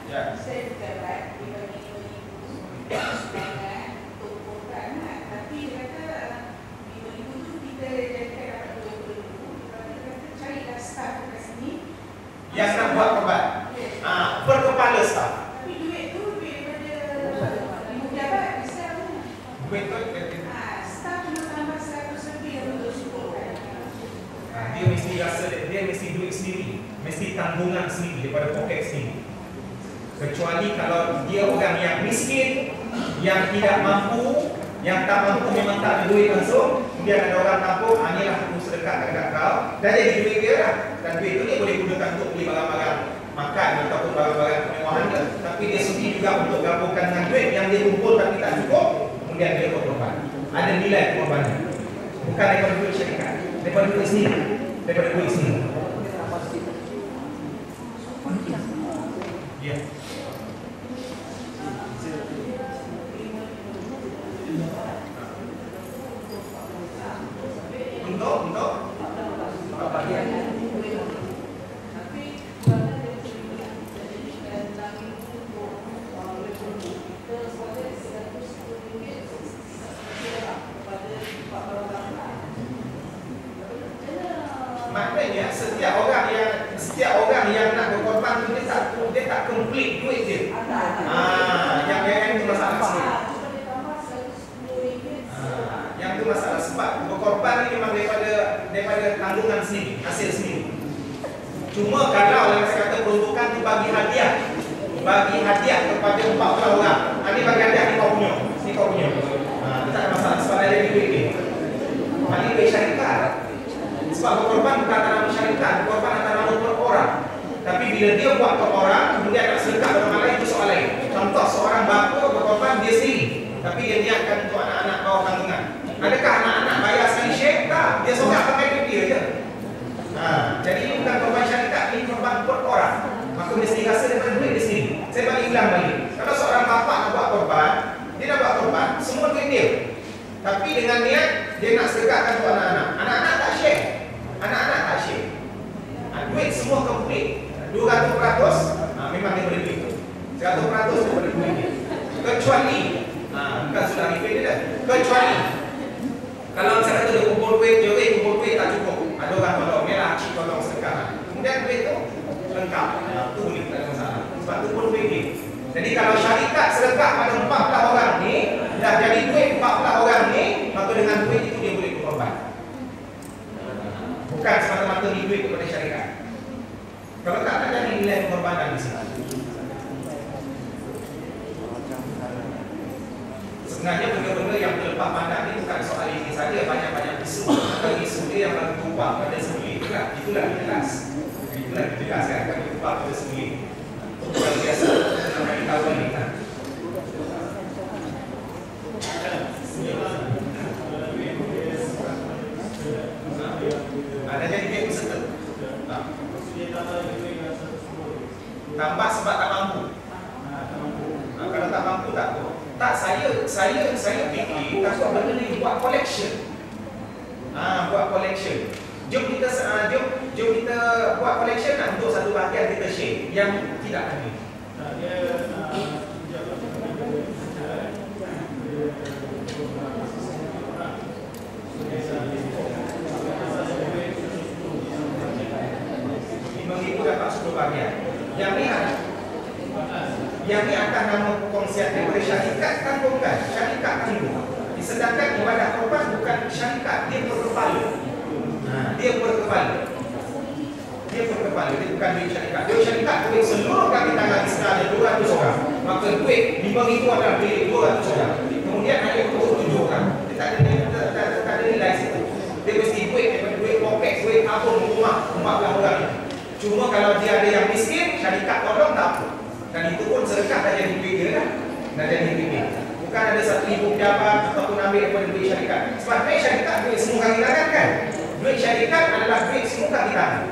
Ya. Saya pejabat dibagi sumbangan untuk program, tapi dia kata 5,000 tu kita jadikan dapat 20,000. Tapi dia kata carilah staff kat sini Yang nak buat korban. Per kepala staff. tapi duit tu duit daripada pejabat bisa mana? Duit tu Staff cuma tambah 100 lebih untuk syukurkan. dia mesti rasa dia mesti duit sendiri, mesti tanggungan sendiri daripada poket sendiri. Kecuali kalau dia orang yang miskin, yang tidak mampu, yang tak mampu memang tak ada duit langsung, kemudian ada orang kampung, inilah aku sedekahkan kat kau, dan jadi duit dia lah. Dan duit itu dia boleh gunakan untuk beli barang-barang makan ataupun barang-barang kemewahan dia. Tapi dia sudi juga untuk gabungkan dengan duit yang dia kumpul tapi tak cukup, kemudian dia berkorban. Ada nilai korbannya. Bukan daripada duit syarikat, daripada duit sendiri, daripada duit sendiri. Ya. Untuk apa dia? Maknanya setiap orang yang nak berkorban tu dia tak complete duit dia. Yang itu masalah sendiri. Yang itu masalah sebab berkorban ni memang daripada tanggungan sendiri, hasil sendiri. Cuma kalau yang saya kata peruntukan tu bagi hadiah kepada 40 orang. Ini bagi hadiah ni kau punya, ni kau punya. Itu tak ada masalah sebab ada di duit ni. Bagi duit syarikat. Sebab berkorban bukan atas nama syarikat, berkorban atas nama per orang. Tapi bila dia buat per orang, kemudian nak sedekah pada orang lain, itu soal lain. Contoh seorang bapa berkorban dia sendiri, tapi dia niatkan untuk anak-anak bawah kandungan. Adakah anak-anak bayar sekali syek? Tak, dia seorang pakai duit dia je. Jadi ini bukan korban syarikat, ini korban per orang. Maka mesti rasa daripada duit dia sendiri. Saya balik ulang balik. Kalau seorang bapa nak buat korban, dia nak buat korban, semua duit dia. Tapi dengan niat dia nak sedekahkan untuk anak-anak. Anak-anak tak share. Anak-anak tak share. Duit semua complete. 200% memang dia boleh duit. 100% dia boleh duit dia. Kecuali bukan sudah refill dia dah. Kecuali kalau saya kata dia kumpul duit tak cukup. Ada orang tolong, merah cik tolong sedekah. Kemudian duit tu lengkap. Tu boleh, tak ada masalah. Sebab tu pun duit dia. Jadi kalau syarikat sedekah pada 14 orang ni, dah jadi duit 14 orang ni, maka dengan duit itu dia boleh berkorban. Bukan semata-mata ni duit kepada syarikat. Kalau tak ada nilai pengorbanan di sini. Sebenarnya benda-benda yang terlepas pandang ni bukan soal ini saja, banyak-banyak isu. Kalau isu dia yang bagi tumpah pada sendiri, itulah jelas. Itulah jelas kan, bagi tumpah pada sendiri. Bukan biasa kita bagi tahu ni kan. Ada jadi duit peserta. Tambah sebab tak mampu. Kalau tak mampu tak apa. Tak, saya fikir takut benda ni buat collection. Buat collection. Jom kita buat collection nak untuk satu bahagian kita share yang tidak ada. Mengikut dapat 10 bahagian. Yang ni akan nama perkongsian daripada syarikat tanggungan. Syarikat tanggung. Sedangkan ibadah korban bukan syarikat, dia berkepala. Dia berkepala. Dia bukan duit syarikat. Duit syarikat duit seluruh kami tangan Islam ada 200 orang. Maka duit 5,000 adalah duit 200 orang. Kemudian ada 27 orang. Dia tak ada nilai situ. Dia mesti duit daripada duit poket, duit tabung rumah 14 orang ni. Cuma kalau dia ada yang miskin, syarikat tolong tak apa. Dan itu pun sedekah dah jadi duit dia kan. Dah jadi duit dia. Bukan ada 1,000 pejabat ataupun ambil daripada duit syarikat. Sebab duit syarikat duit semua kaki tangan kan. Duit syarikat adalah duit semua kaki tangan.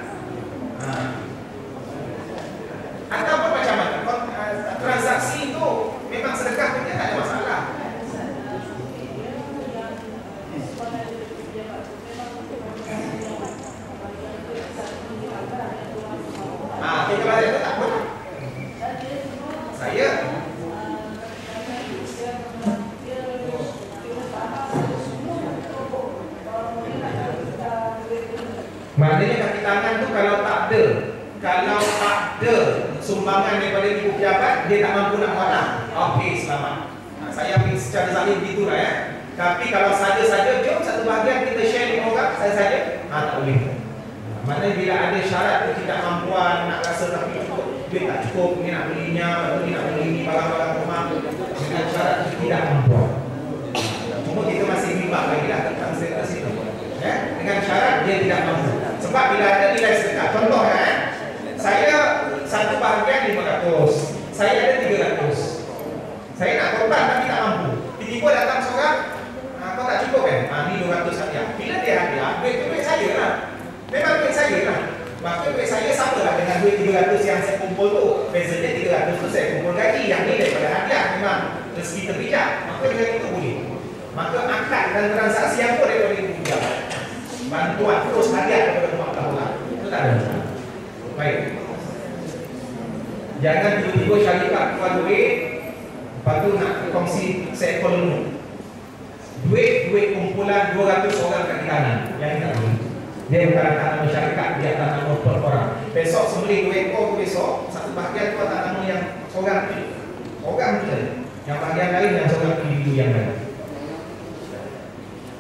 Ataupun macam mana transaksi itu memang sedekah punya tak ada masalah. Kita balik tu tak apa. sumbangan daripada ibu pejabat, dia tak mampu nak buat lah. Okey, selamat. Saya ambil secara zalim begitulah ya. Tapi kalau saja-saja, jom satu bahagian kita share dengan orang, saya saja, tak boleh. Maknanya bila ada syarat ketidakmampuan, nak rasa tapi cukup, duit tak cukup, ni nak belinya, lepas ni nak beli ni barang-barang rumah dengan syarat ketidakmampuan. Cuma kita masih bimbang lagi lah tentang status itu ya? Dengan syarat dia tidak mampu. Sebab bila ada nilai sedekah, contoh ya, saya satu bahagian 500, saya ada 300, saya nak korban tapi tak mampu. Tiba-tiba datang seorang, kau tak cukup kan? Ni 200 hadiah. Bila dia hadiah, duit saya lah. Memang duit saya lah. Maka duit saya sama lah dengan duit 300 yang saya kumpul tu. Bezanya 300 tu saya kumpul gaji, yang ni daripada hadiah. Memang rezeki terpijak. Maka dengan itu boleh. Maka akad dan transaksi yang pun daripada ibu pejabat. Bantuan terus hadiah kepada umat Allah. Itu tak ada. Baik. Jangan tiba-tiba syarikat keluar duit, lepas tu nak kongsi seekor lembu. Duit kumpulan 200 orang kat kanan. Yang tak boleh. Dia bukan atas nama syarikat, dia atas nama per orang. Besok sembelih 2 ekor tu besok, satu bahagian tu atas nama yang seorang tu. Orang tu. Yang bahagian lain yang seorang individu yang lain.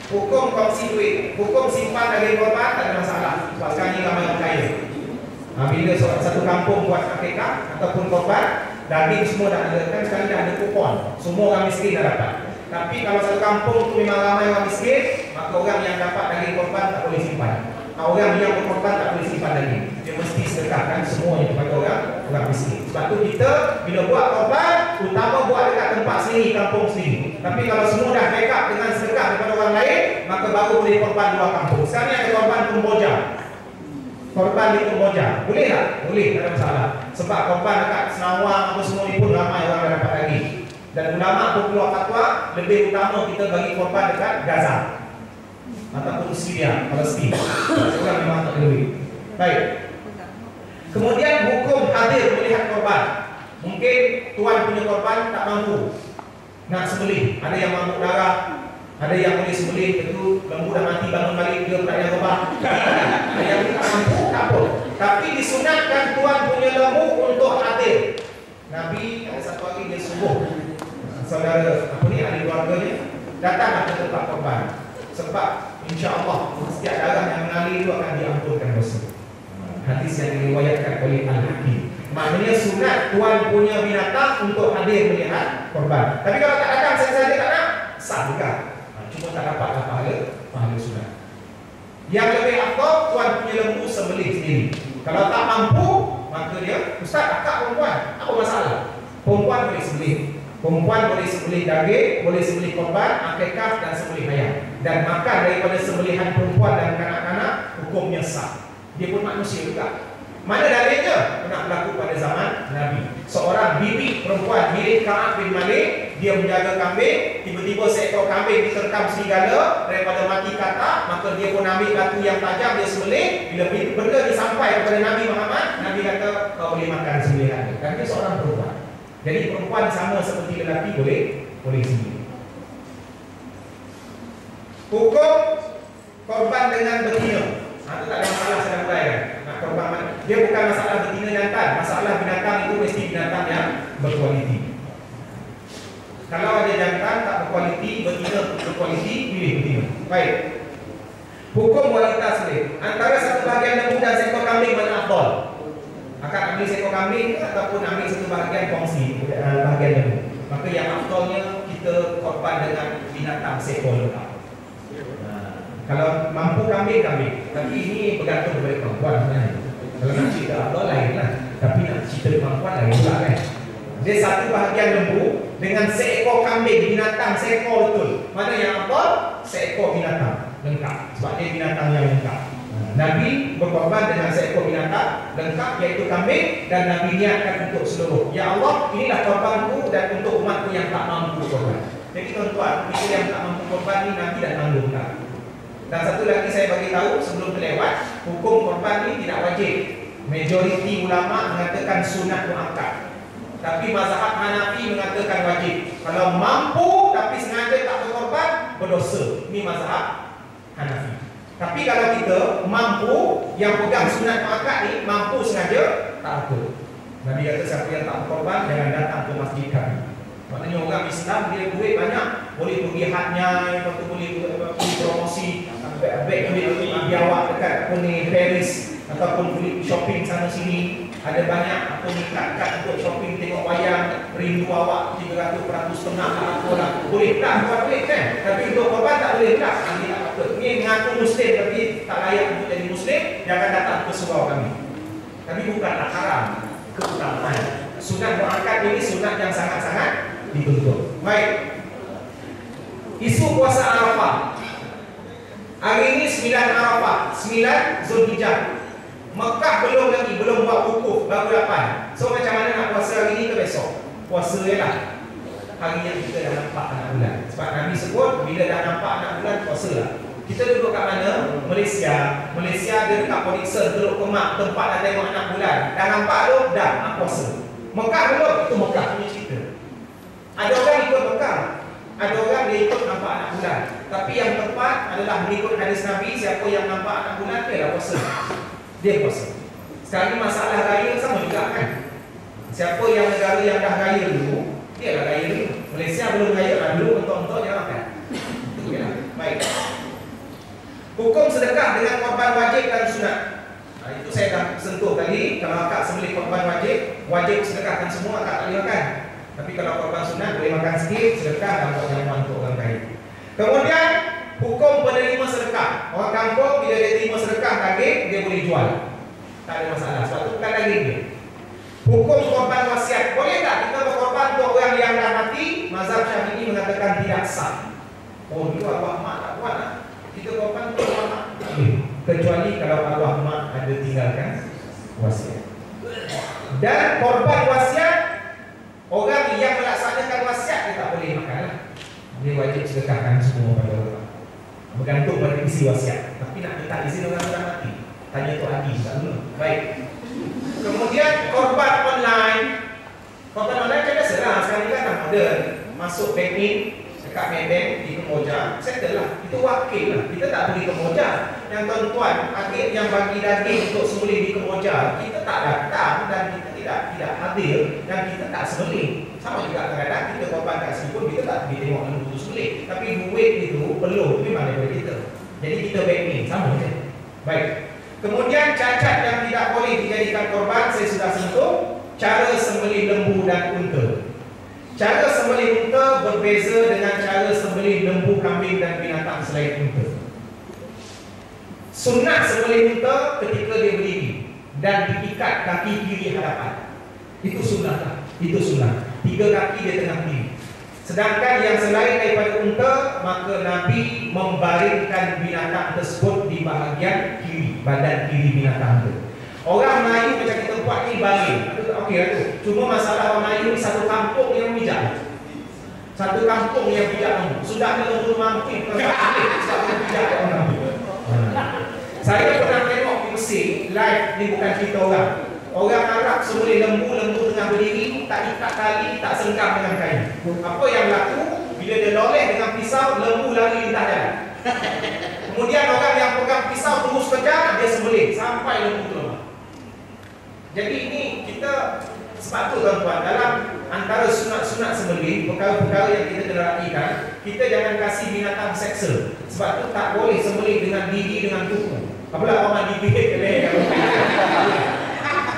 Hukum kongsi duit, hukum simpan daging korban tak ada masalah. Sebab sekarang ni ramai orang kaya. Bila satu kampung buat akikah ataupun korban, daging semua dah ada, kan sekarang dah ada kupon. Semua orang miskin dah dapat. Tapi kalau satu kampung tu memang ramai orang miskin, maka orang yang dapat daging korban tak boleh simpan. Orang yang berkorban tak boleh simpan daging. Dia mesti sedekahkan semuanya kepada orang miskin. Sebab tu kita bila buat korban, utama buat dekat tempat sendiri, kampung sendiri. Tapi kalau semua dah backup dengan sedekah daripada orang lain, maka baru boleh korban luar kampung. Sekarang ni ada korban Kamboja. Korban di Kamboja. Boleh tak? Boleh, tak ada masalah. Sebab korban dekat Senawang apa semua ni pun ramai orang dah dapat daging. Dan ulama pun keluar fatwa, lebih utama kita bagi korban dekat Gaza ataupun Syria, Palestin. Sekarang memang tak ada duit. Baik. Kemudian hukum hadir melihat korban. Mungkin tuan punya korban tak mampu nak sembelih. Ada yang mampu darah, ada yang boleh sembelih, itu lembu dah mati bangun balik dia tak ada korban. Ada yang tak mampu, tak apa. Tapi disunatkan tuan punya lembu untuk hadir. Nabi ada satu hari dia suruh saudara ahli keluarganya datanglah ke tempat korban. Sebab insya-Allah setiap darah yang mengalir itu akan diampunkan dosa. Hadis yang diriwayatkan oleh Al-Hakim. Maknanya sunat tuan punya binatang untuk hadir melihat korban. Tapi kalau tak datang saja tak nak, sah juga. Cuma tak dapat pahala sunat. Yang lebih afdal tuan punya lembu sembelih sendiri. Kalau tak mampu, maka dia, ustaz akak perempuan, apa masalah? Perempuan boleh sembelih. Perempuan boleh sembelih daging, boleh sembelih korban, akikah dan sembelih ayam. Dan makan daripada sembelihan perempuan dan kanak-kanak, hukumnya sah. Dia pun manusia juga. Mana dalilnya? Pernah berlaku pada zaman Nabi. Seorang bibi perempuan milik Ka'ab bin Malik, dia menjaga kambing, tiba-tiba seekor kambing diterkam serigala daripada mati katak, maka dia pun ambil batu yang tajam, dia sembelih. Bila benda disampai kepada Nabi Muhammad, Nabi kata kau boleh makan sembelihan. Dan dia seorang perempuan. Jadi perempuan sama seperti lelaki boleh sembelih. Hukum korban dengan betina. Itu tak ada masalah saya uraikan. Nak korban dia bukan masalah betina jantan. Masalah binatang itu mesti binatang yang berkualiti. Kalau ada jantan tak berkualiti, betina berkualiti, pilih betina. Baik. Hukum wanita sembelih. Antara satu bahagian lembu dan seekor kambing mana afdal? Akan ambil seekor kambing ataupun ambil satu bahagian kongsi bahagian lembu. Maka yang afdalnya kita korban dengan binatang seekor lengkap. Kalau mampu kambing. Tapi ini bergantung kepada perempuan sebenarnya. Kalau nak cerita apa lain lah. Tapi nak cerita perempuan lain pula kan. Dia satu bahagian lembu dengan seekor kambing, binatang seekor betul. Mana yang apa? Seekor binatang lengkap. Sebab dia binatang yang lengkap. Nabi berkorban dengan seekor binatang lengkap iaitu kambing. Dan Nabi niatkan untuk seluruh. Ya Allah, inilah korbanku dan untuk umatku yang tak mampu korban. Jadi tuan-tuan, kita yang tak mampu korban ni Nabi dah tanggung tak? Dan satu lagi saya bagi tahu sebelum terlewat, hukum korban ini tidak wajib. Majoriti ulama mengatakan sunat muakkad. Tapi mazhab Hanafi mengatakan wajib. Kalau mampu tapi sengaja tak berkorban, berdosa. Ini mazhab Hanafi. Tapi kalau kita mampu, yang pegang sunat muakkad ni mampu sengaja, tak apa. Nabi kata siapa yang tak berkorban jangan datang ke masjid kami. Maknanya orang Islam dia duit banyak, boleh pergi hadnya, lepas tu boleh pergi promosi beg duit biawak dekat apa ni Paris, ataupun boleh shopping sana sini. Ada banyak apa ni kad untuk shopping, tengok wayang, rindu awak 300% setengah apa lah. Boleh tak buat duit kan? Tapi untuk korban tak boleh tak. Nanti tak apa. Ni mengaku Muslim tapi tak layak untuk jadi Muslim, jangan datang ke surau kami. Tapi bukanlah haram, keutamaan. Sunat berangkat ini sunat yang sangat-sangat dituntut. Baik. Isu puasa Arafah. Hari ini 9 Arafah, 9 Zulhijjah. Mekah belum lagi, belum buat wukuf, baru 8. So macam mana nak puasa hari ini ke besok? Puasa ialah hari yang kita dah nampak anak bulan. Sebab Nabi sebut bila dah nampak anak bulan puasa lah. Kita duduk kat mana? Malaysia. Malaysia dia dekat Podikson, Teluk Kemak, tempat dah tengok anak bulan. Dah nampak tu? Dah, nak puasa. Mekah belum? Itu Mekah punya cerita. Ada orang ikut Mekah, ada orang dia ikut nampak anak bulan. Tapi yang tepat adalah mengikut hadis Nabi, siapa yang nampak anak bulan dia dah puasa. Dia puasa. Sekarang ni masalah raya sama juga kan. Siapa yang negara yang dah raya dulu, dia dah raya dulu. Malaysia belum raya lah dulu, untuk-untuk dia makan. Baik. Hukum sedekah dengan korban wajib dan sunat. Itu saya dah sentuh tadi. Kalau akak sembelih korban wajib sedekahkan semua, akak tak boleh makan. Tapi kalau korban sunat boleh makan sikit, sedekah dan buat jamuan untuk orang kaya. Kemudian hukum penerima sedekah. Orang kampung bila dia terima sedekah daging, dia boleh jual. Tak ada masalah, sebab itu bukan daging dia. Hukum korban wasiat. Boleh tak kita berkorban untuk orang yang dah mati? Mazhab Syafi'i mengatakan tidak sah. Oh, itu arwah mak tak buat lah. Kita korban untuk arwah mak. Kecuali kalau arwah mak ada tinggalkan wasiat. Dan korban wasiat, orang yang melaksanakan wasiat dia tak boleh makan lah. Dia wajib sedekahkan semua pada orang. Bergantung pada isi wasiat. Tapi nak minta izin orang sudah mati, tanya Tok Haji tak dulu. Baik. Kemudian korban online. Korban online kan biasa lah. Sekarang ni kan dah modern. Masuk banking dekat Maybank di Kemoja, settle lah. Itu wakil lah. Kita tak pergi Kemoja. Yang tuan-tuan, adik yang bagi daging untuk sembelih di Kemoja, kita tak datang dan kita tidak hadir dan kita tak sembelih. Sama juga kadang-kadang kita korban kat sini pun kita tak pergi tengok lembu tu sembelih. Tapi duit itu perlu memang daripada kita. Jadi kita banking sama je. Baik. Kemudian cacat yang tidak boleh dijadikan korban saya sudah sentuh. Cara sembelih lembu dan unta. Cara sembelih unta berbeza dengan cara sembelih lembu, kambing dan binatang selain unta. Sunat sembelih unta ketika dia berdiri dan diikat kaki kiri hadapan. Itu sunat lah. Itu sunat. 3 kaki dia tengah berdiri. Sedangkan yang selain daripada unta, maka Nabi membaringkan binatang tersebut di bahagian kiri, badan kiri binatang itu. Orang Melayu macam kita buat ni baring. Okey lah tu. Cuma masalah orang Melayu ni satu kampung yang bijak. Satu kampung yang bijak lembu. Sudah ada lembu mampu sebab dia bijak orang lembu. Saya pernah tengok di Mesir live, ni bukan cerita orang. Orang Arab sembelih lembu tengah berdiri, tak ikat tali, tak sengkam dengan kain. Apa yang berlaku? Bila dia loleh dengan pisau, lembu lari lintas jalan. Kemudian orang yang pegang pisau terus kejar, dia sembelih sampai lembu tu lemah. Jadi ini kita sebab tu tuan-tuan, dalam antara sunat-sunat sembelih, perkara-perkara yang kita terlakikan, kita jangan kasih binatang seksa. Sebab tu tak boleh sembelih dengan gigi, dengan kuku. Apalah orang digigit ke leher.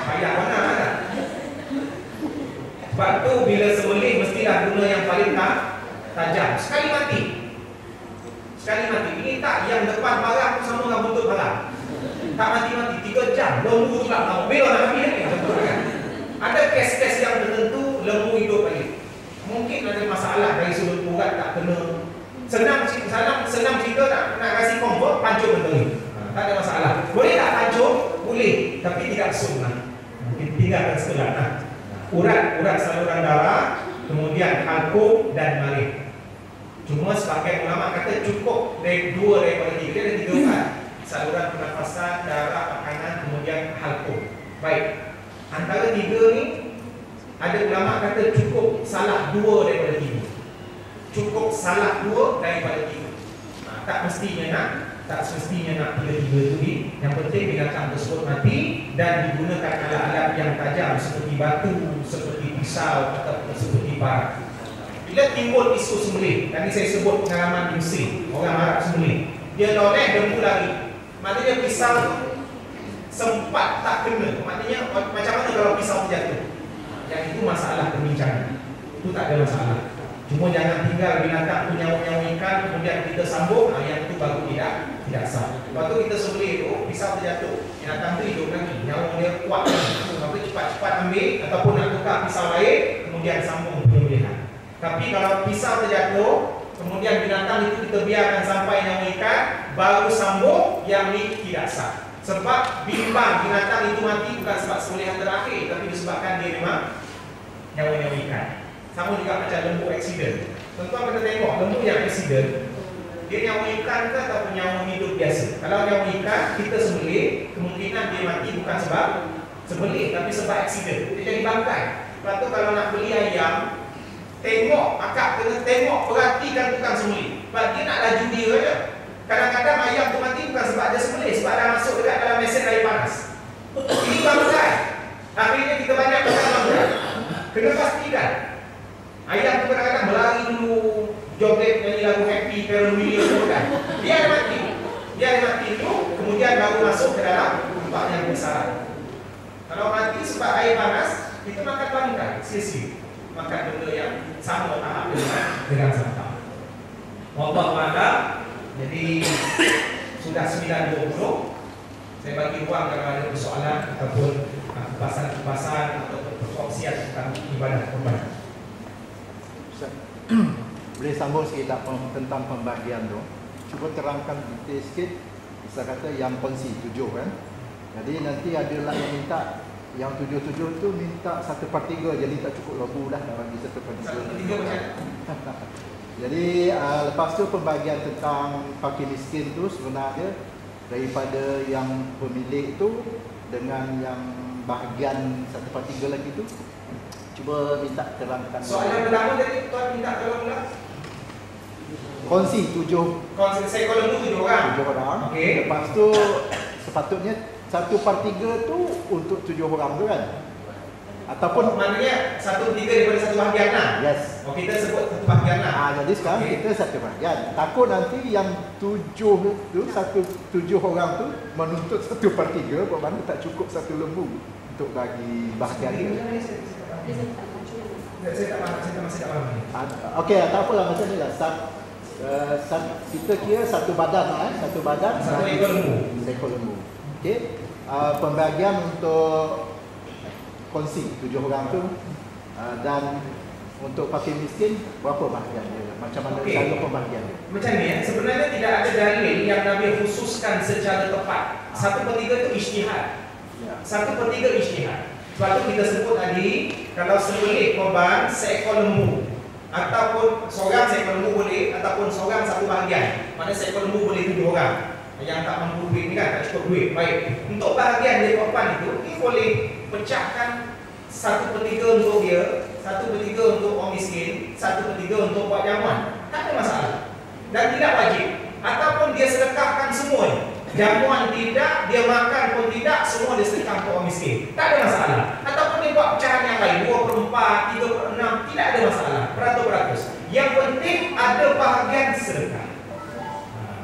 Payah mana kan? Sebab tu bila sembelih mestilah guna yang paling tajam. Sekali mati. Ini tak yang depan parah sama dengan buntut parah. Tak mati-mati 3 jam. Lembu tu tak tahu. Belok nak mati ni. Ada kes-kes yang tertentu lembu hidup balik. Mungkin ada masalah dari sudut urat tak kena. Senang cerita nak kasih comfort, pancung menteri. Tak ada masalah. Boleh tak pancung? Boleh. Tapi tidak sunnah. Mungkin tinggalkan sebelah. Urat saluran darah, kemudian halkum dan marik. Cuma sebagai ulama kata cukup dari 2 daripada 3. Dia ada 3 urat. Saluran pernafasan, darah, makanan, kemudian halkum. Baik. Antara 3 ni ada ulama kata cukup salah 2 daripada 3. Cukup salah 2 daripada 3. Tak mestinya nak Tak semestinya nak tiga-tiga tu ni. Yang penting binatang tersebut mati dan digunakan alat-alat yang tajam seperti batu, seperti pisau ataupun seperti parang. Bila timbul isu sembelih, tadi saya sebut pengalaman di Mesir, orang Arab sembelih. Dia noleh, lembu lari. Maknanya pisau tu sempat tak kena. Maknanya macam mana kalau pisau terjatuh? Yang itu masalah perbincangan. Itu tak ada masalah. Cuma jangan tinggal binatang tu nyawa-nyawa ikan, kemudian kita sambung, yang itu baru tidak sah. Lepas tu kita sembelih tu, pisau terjatuh, binatang tu hidup lagi, nyawa dia kuat lagi. Lepas tu cepat-cepat ambil ataupun nak tukar pisau lain, kemudian sambung penyembelihan. Tapi kalau pisau terjatuh, kemudian binatang itu kita biarkan sampai nyawa ikan, baru sambung, yang ini tidak sah. Sebab bimbang binatang itu mati bukan sebab sembelihan terakhir, tapi disebabkan dia memang nyawa-nyawa ikan. Sama juga macam lembu aksiden. Tuan-tuan kita tengok lembu yang aksiden, dia nyawa ikan ke ataupun nyawa hidup biasa? Kalau nyawa ikan, kita sembelih, kemungkinan dia mati bukan sebab sembelih, tapi sebab aksiden. Dia jadi bangkai. Lepas tu kalau nak beli ayam, tengok, akak kena tengok, perhatikan tukang sembelih. Sebab dia nak laju dia saja. Kadang-kadang ayam tu mati bukan sebab dia sembelih, sebab dah masuk dekat dalam mesin air panas. Ini bangkai. Akhirnya kita banyak bangkai. Kena pastikan ayam tu kadang-kadang berlari dulu, joget nyanyi lagu Happy, Pharrell Williams tu kan. Dia ada mati. Dia ada mati dulu, kemudian baru masuk ke dalam tempat yang besar. Kalau mati sebab air panas, kita makan bangkai, sia-sia. Makan benda yang sama tahap dengan santap. Allah Ta'ala. Jadi sudah 9.20. Saya bagi ruang kalau ada persoalan ataupun kupasan-kupasan ataupun perkongsian tentang ibadah korban. Boleh sambung sikit tak tentang pembagian tu? Cuba terangkan detail sikit. Bisa kata yang kongsi 7 kan. Jadi nanti adalah yang minta, yang 7 tu minta 1/3, jadi tak cukup lembu lah bagi 1/3. Jadi lepas tu pembagian tentang fakir miskin tu sebenarnya daripada yang pemilik tu dengan yang bahagian 1/3 lagi tu, cuba minta terangkan. Soalan pertama tadi tuan minta tolong pula. Kongsi 7. Kongsi seekor lembu 7 orang. 7 orang. Okey. Lepas tu sepatutnya 1/3 tu untuk 7 orang tu kan? Ataupun maknanya 1/3 daripada 1 bahagian lah. Yes. Oh, kita sebut 1 bahagian lah. Jadi sekarang kita 1 bahagian. Takut nanti yang 7 tu, 7 orang tu menuntut 1/3, bermakna tak cukup 1 lembu untuk bagi bahagian tu. Saya tak faham. Okey, tak apalah macam ni lah. Kita kira 1 badan lah, 1 badan 1 ekor lembu. 1 ekor lembu. Okey. Pembagian untuk kongsi 7 orang tu, dan untuk fakir miskin berapa bahagian dia? Macam mana cara pembagian dia? Macam ni, sebenarnya tidak ada dalil yang Nabi khususkan secara tepat. 1/3 itu ijtihad. 1/3 ijtihad. Sebab tu kita sebut tadi, kalau sembelih korban seekor lembu ataupun seorang seekor lembu boleh, ataupun seorang 1 bahagian. Mana seekor lembu boleh 7 orang. Yang tak mampu duit ni kan, tak cukup duit. Baik, untuk bahagian dari korban itu, dia boleh pecahkan 1/3 untuk dia, 1/3 untuk orang miskin, 1/3 untuk buat jamuan. Tak ada masalah. Dan tidak wajib. Ataupun dia sedekahkan semuanya. Jamuan tidak, dia makan pun tidak, semua dia sedekah untuk orang miskin. Tak ada masalah. Ataupun dia buat pecahan yang lain, 2/4, 3/6, tidak ada masalah. Beratus-beratus. Yang penting ada bahagian sedekah.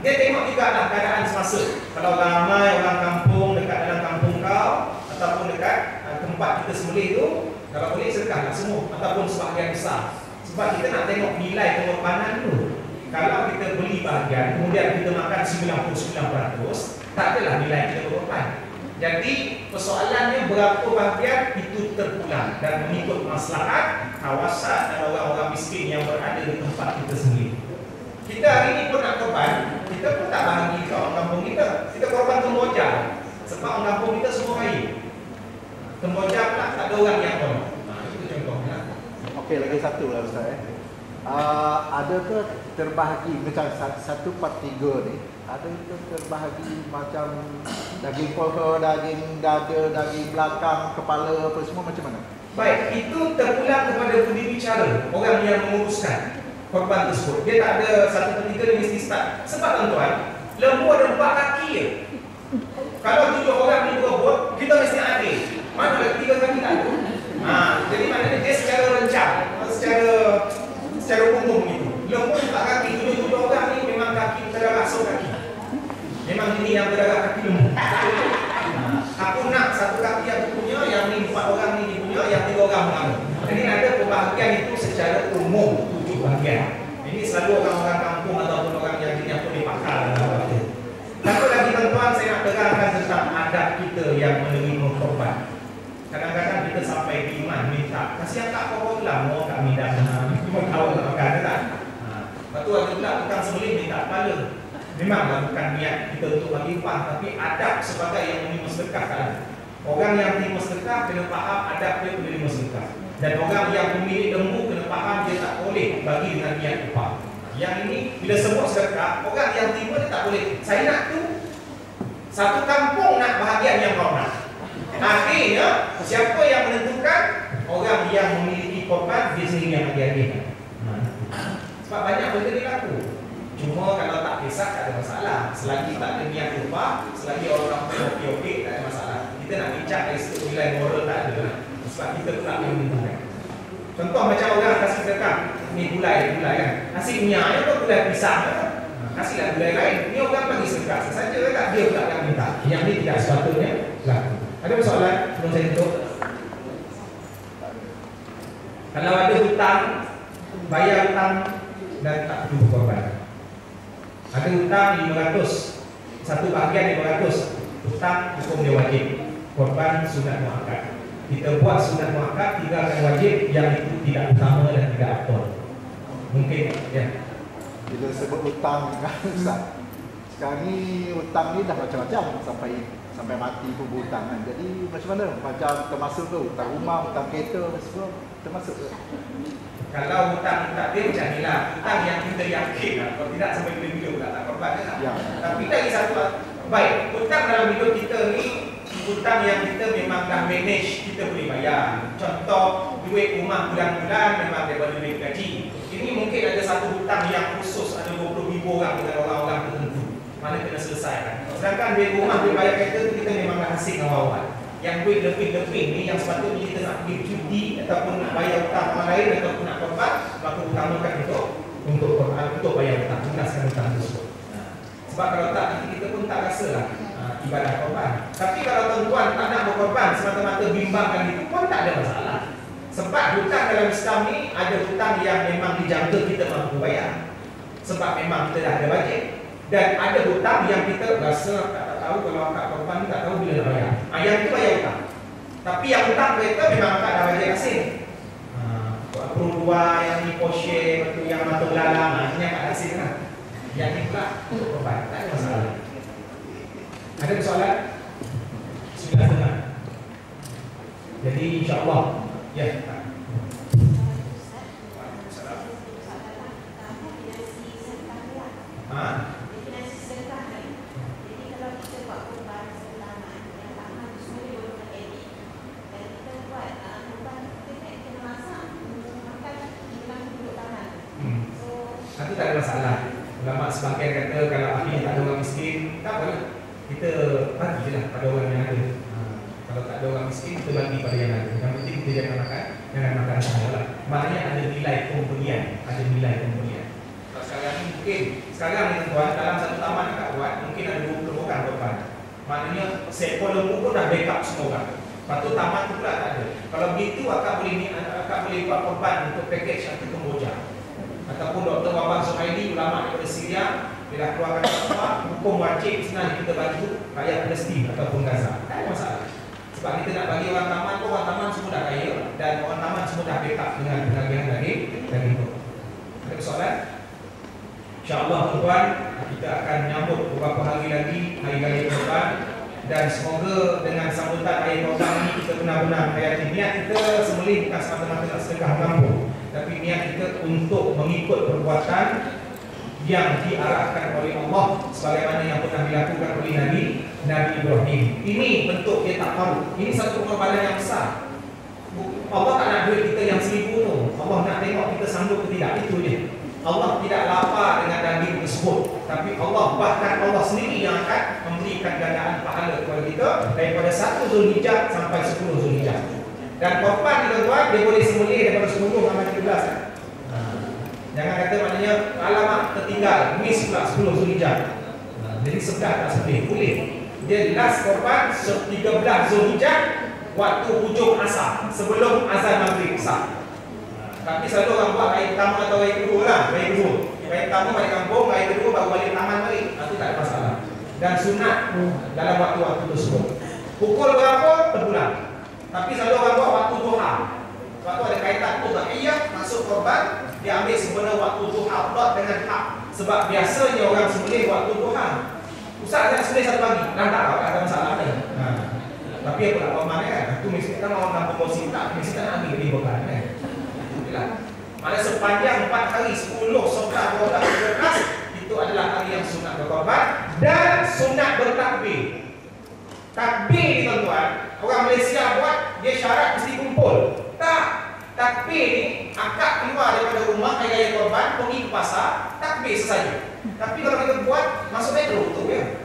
Dia tengok juga lah keadaan semasa. Kalau ramai orang kampung dekat dalam kampung kau ataupun dekat tempat kita sembelih tu, kalau boleh sedekahlah semua ataupun sebahagian besar. Sebab kita nak tengok nilai pengorbanan dulu. Kalau kita beli bahagian kemudian kita makan 99%, tak adalah nilai kita berkorban. Jadi persoalannya berapa bahagian itu terpulang dan mengikut maslahat kawasan dan orang-orang miskin yang berada di tempat kita sembelih. Kita hari ini pun nak korban, kita pun tak bahagi ke orang kampung kita. Kita korban Kemboja. Sebab orang kampung kita semua kaya. Kemboja pula tak ada orang yang korban. Itu contohnya. Okey, lagi satu lah Ustaz. Adakah terbahagi macam 1/3 ni? Adakah terbahagi macam daging paha, daging dada, daging belakang, kepala apa semua macam mana? Baik, itu terpulang kepada budi bicara orang yang menguruskan korban tersebut. Dia tak ada 1/3 dia mesti start. Sebab tuan-tuan, Lembu ada 4 kaki je. Kalau 7 orang ni berebut, kita mesti adil. Mana lagi 3 kaki tak ada? Jadi maknanya dia secara rencang, secara umum gitu. Lembu 4 kaki, 7 orang ni memang kaki berdarah so kaki. Memang ini yang berdarah kaki lembu. Aku nak 1 kaki aku punya, yang ni 4 orang ni punya, yang 3 orang mengambil. Jadi ada pembahagian itu secara umum, 7 bahagian. Ini selalu orang-orang kampung ataupun orang yang jenis pun dipakar. Satu lagi tuan-tuan, saya nak terangkan tentang adab kita yang menerima korban. Kadang-kadang kita sampai di iman minta, kasih akak korban lah, mau kak minta. Cuma tahu tak makan tak? Lepas tu ada pula tukang sembelih minta kepala. Memanglah bukan niat kita untuk bagi upah, tapi adab sebagai yang menerima sedekah kan. Orang yang menerima sedekah kena faham adab dia menerima sedekah. Dan orang yang pemilik lembu kena faham dia tak boleh bagi dengan niat upah. Yang ini bila sebut sedekah, orang yang terima dia tak boleh. Saya nak tu satu kampung nak bahagian yang kau nak. Akhirnya siapa yang menentukan? Orang yang memiliki korban dia sendiri yang bagi-bagi. Sebab banyak benda dia laku. Cuma kalau tak kisah tak ada masalah. Selagi tak ada niat upah, selagi orang okey-okey tak ada masalah. Kita nak bincang dari segi nilai moral tak ada. Sebab kita pula yang menentukan. Contoh macam orang kasih sedekah, ni gulai kan. Kasih minyak atau gulai pisang kan. Kasihlah gulai lain. Ni orang bagi sedekah saja kan, dia pula yang minta. Yang ni tidak sepatutnya laku. Ada persoalan sebelum saya tutup? Kalau ada hutang, bayar hutang dan tak perlu korban. Ada hutang 500, satu bahagian 500, hutang hukum dia wajib, korban sunat muakkad. Kita buat sunat muakkad, tinggalkan wajib yang itu tidak utama dan tidak afdal. Mungkin ya. Bila sebut hutang kan Ustaz, sekarang ni hutang ni dah macam-macam sampai mati pun berhutang kan. Jadi macam mana? Macam termasuk ke hutang rumah, hutang kereta semua termasuk ke? Kalau hutang dia macam ni lah, hutang yang kita yakin lah. Kalau tidak sampai bila-bila pula tak korban kan. Ya. Tapi lagi satu, baik, hutang dalam hidup kita ni, hutang yang kita memang dah manage, kita boleh bayar. Contoh, duit rumah bulan-bulan memang daripada duit gaji. Ini mungkin ada satu hutang yang khusus, ada 20,000 orang dengan orang-orang tertentu. Mana kena selesaikan. Sedangkan duit rumah, duit bayar kereta tu kita memang dah asing awal-awal. Yang duit lebih-lebih ni yang sepatutnya kita nak pergi cuti ataupun nak bayar hutang orang lain ataupun nak korban, maka utamakan untuk bayar hutang, lunaskan hutang tersebut. Sebab kalau tak, nanti kita pun tak rasalah ibadah korban. Tapi kalau tuan-tuan tak nak berkorban, semata-mata bimbangkan itu pun tak ada masalah. Sebab hutang dalam Islam ni ada hutang yang memang dijangka kita mampu bayar. Sebab memang kita dah ada bajet. Dan ada hutang yang kita rasa tak tahu, kalau akak korban ni tak tahu bila nak bayar. Yang itu bayar hutang. Tapi yang hutang kereta memang akak dah bajet asing. Perudua, yang ni Porsche, betul yang mata belalang, ini akak asing kan. Yang ni pula untuk korban, tak ada masalah. Ada persoalan? Sudah dengar. Jadi insya-Allah ya. Nanti tak ada masalah. Ulama sebagian kata kalau akhirnya tak ada orang miskin, tak apa, kita bagi je lah pada orang yang ada. Kalau tak ada orang miskin, kita bagi pada yang ada. Yang penting kita jangan makan semua lah. Maknanya ada nilai pembelian, Sekarang ni mungkin, sekarang ni tuan, dalam satu taman akak buat, mungkin ada 20 orang korban. Maknanya seekor lembu pun dah backup semua orang. Lepas tu taman tu pula tak ada. Kalau begitu akak boleh buat korban untuk package atau Kemboja. Ataupun Dr. Wabah Zuhaili, ulama daripada Syria, bila keluarkan fatwa, hukum wajib sebenarnya kita bagi rakyat Palestin ataupun Gaza. Tak ada masalah. Sebab kita nak bagi orang taman, orang taman semua dah kaya dan orang taman semua dah backup dengan bahagian daging itu. Ada persoalan? InsyaAllah tuan, kita akan menyambut beberapa hari lagi Hari Raya Kurban, dan semoga dengan sambutan Hari Kurban ini kita benar-benar hayati niat kita sembelih bukan semata-mata nak sedekah mampu, tapi niat kita untuk mengikut perbuatan yang diarahkan oleh Allah sebagaimana yang pernah dilakukan oleh Nabi Ibrahim. Ini bentuk dia tak tahu. Ini satu pengorbanan yang besar. Allah tak nak duit kita yang 1000 tu. Allah nak tengok kita sanggup ke tidak, itu je. Allah tidak lapar dengan daging tersebut, tapi Allah, bahkan Allah sendiri yang akan memberikan gandaan pahala kepada kita daripada 1 Zulhijjah sampai 10 Zulhijjah. Dan korban ni tuan-tuan, dia boleh sembelih daripada 10 sampai 13 kan? Jangan kata maknanya alamak tertinggal, miss pula 10 Zulhijjah. Jadi sebelah tak sembelih, boleh. Dia last korban 13 Zulhijjah waktu hujung asar, sebelum azan maghrib sah. Tapi selalu orang buat hari pertama atau hari kedua lah, hari kedua. Hari pertama balik kampung, hari kedua baru balik taman balik. Itu tak ada masalah. Dan sunat dalam waktu-waktu tersebut. Pukul berapa? Terpulang. Tapi selalu orang buat waktu duha. Waktu ada kaitan udhiyah masuk korban, dia ambil sebenarnya waktu duha plot dengan hak. Sebab biasanya orang sembelih waktu duha. Ustaz saya sembelih 1 pagi, tak ada masalah ni. Tapi apa nak paman kan? Itu mesti kan orang kampung Mosi tak, mesti kan ambil di beban kan. Mana sepanjang 4 hari 10, 11, 12, 13 itu adalah hari yang sunat berkorban dan sunat bertakbir. Takbir ni tuan-tuan, orang Malaysia buat dia syarat mesti kumpul. Tak, takbir ni akak keluar daripada rumah hari raya korban pergi ke pasar, takbir sesaja. Tapi kalau kita buat masuk metro tu ya.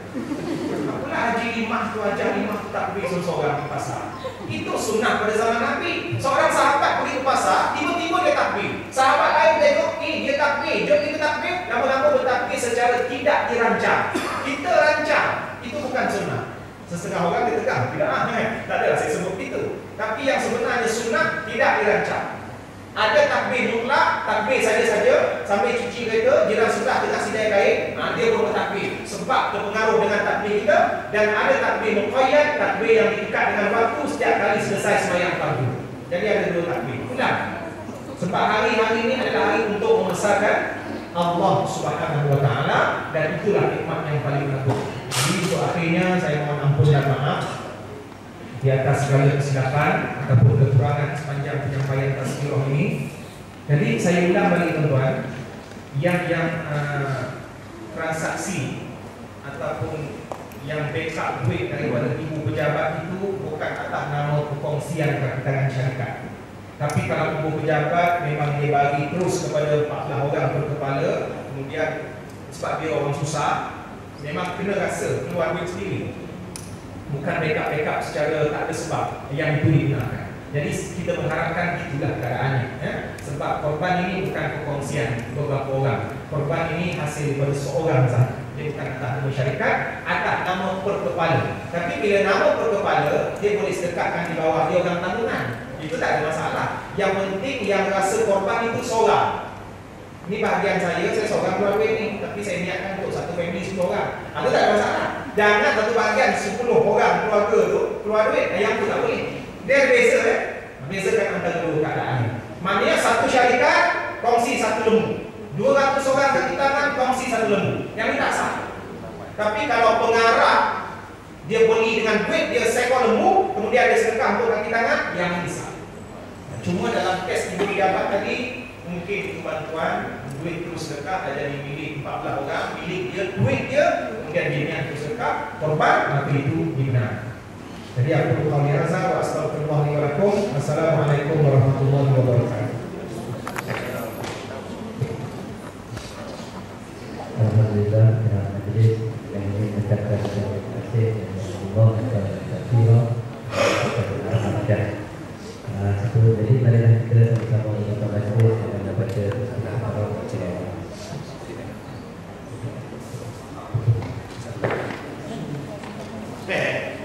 Apalah Haji Limah tu ajar Limah tu takbir seorang di pasar. Itu sunnah pada zaman Nabi. Seorang sahabat pergi ke pasar, tiba-tiba dia takbir. Sahabat lain tengok, dia takbir, jom kita takbir. Lama-lama bertakbir secara tidak dirancang. Kita rancang, itu bukan sunnah. Sesetengah orang dia tegang, tidak tak adalah saya sebut itu. Tapi yang sebenarnya sunnah tidak dirancang. Ada takbir mutlak, takbir saja-saja sampai cuci kereta, jiran sebelah tengah sidai kain, dia pun bertakbir sebab terpengaruh dengan takbir kita. Dan ada takbir muqayyad, takbir yang diikat dengan waktu setiap kali selesai sembahyang fardu. Jadi ada 2 takbir. Ulang. Sebab hari-hari ini adalah hari untuk membesarkan Allah Subhanahu wa taala dan itulah nikmat yang paling agung. Jadi untuk akhirnya saya mohon ampun dan maaf di atas segala kesilapan ataupun kekurangan sepanjang penyampaian tazkirah ini. Jadi saya ulang balik tuan-tuan, yang transaksi ataupun yang backup duit daripada ibu pejabat itu bukan atas nama perkongsian kapitangan syarikat. Tapi kalau ibu pejabat memang dia bagi terus kepada 14 orang berkepala, kemudian sebab dia orang susah, memang kena rasa keluar duit sendiri. Bukan backup secara tak ada sebab yang itu digunakan. Jadi kita mengharapkan itulah keadaannya ya? Sebab korban ini bukan perkongsian beberapa orang. Korban ini hasil daripada seorang sahaja. Dia bukan atas nama syarikat, atas nama perkepala. Tapi bila nama perkepala, dia boleh sedekahkan di bawah dia orang tanggungan. Itu tak ada masalah. Yang penting yang rasa korban itu seorang. Ini bahagian saya seorang keluar duit ni, tapi saya niatkan untuk satu family 10 orang. Itu tak ada masalah. Jangan satu bahagian 10 orang keluarga tu keluar duit, yang tu tak boleh. Dia beza bezakan antara 2 keadaan. Maknanya satu syarikat kongsi 1 lembu, 200 orang kaki tangan kongsi 1 lembu. Yang ini tak sah. Tapi kalau pengarah dia beli dengan duit, dia seekor lembu, kemudian dia sedekah untuk kaki tangan, yang ini sah. Cuma dalam kes ibu pejabat tadi, mungkin itu bantuan, duit terus sedekah tak jadi milik 14 orang, milik dia, duit dia, kemudian dia niat terus sedekah, korban, maka itu dibenarkan. Jadi aku qauli hadza wa astaghfirullah li wa lakum. Assalamualaikum warahmatullahi wabarakatuh. Alhamdulillah, dengan majlis yang ini mengucapkan terima kasih kepada Allah dan Rasulullah dan jadi marilah kita bersama dengan majlis yang membaca Al-Quran. Baik.